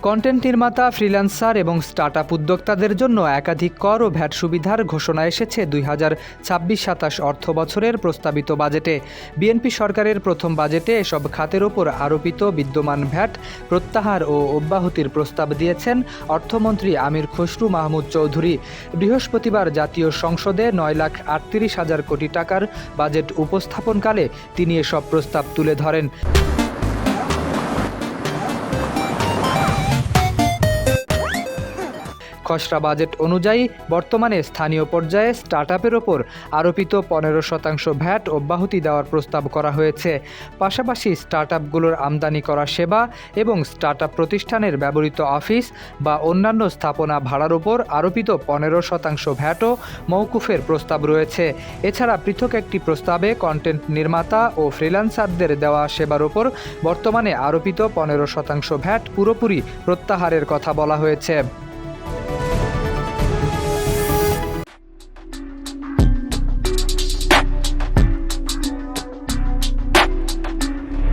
Content নির্মাতা, freelancer এবং startup উদ্যোক্তাদের জন্য একাধিক কর ও ভ্যাট সুবিধার ঘোষণা এসেছে 2026-27 অর্থ বছরের প্রস্তাবিত বাজেটে। বিএনপি সরকারের প্রথম বাজেটে এসব খাতের ওপর আরোপিত বিদ্যমান ভ্যাট প্রত্যাহার ও অব্যাহতির প্রস্তাব দিয়েছেন অর্থমন্ত্রী আমির খসরু মাহমুদ চৌধুরী। বৃহস্পতিবার জাতীয় সংসদে 9,38,000 কোটি টাকার বাজেট উপস্থাপনকালে তিনি এসব প্রস্তাব তুলে ধরেন। খসড়া বাজেট অনুযায়ী বর্তমানে স্থানীয় পর্যায়ে স্টার্টআপের ওপর আরোপিত 15% ভ্যাট অব্যাহতি দেওয়ার প্রস্তাব করা হয়েছে। পাশাপাশি স্টার্টআপগুলোর আমদানি করা সেবা এবং স্টার্টআপ প্রতিষ্ঠানের ব্যবহৃত অফিস বা অন্যান্য স্থাপনা ভাড়ার ওপর আরোপিত 15% ভ্যাটও মওকুফের প্রস্তাব রয়েছে। এছাড়া পৃথক একটি প্রস্তাবে কন্টেন্ট নির্মাতা ও ফ্রিল্যান্সারদের দেওয়া সেবার ওপর বর্তমানে আরোপিত 15% ভ্যাট পুরোপুরি প্রত্যাহারের কথা বলা হয়েছে।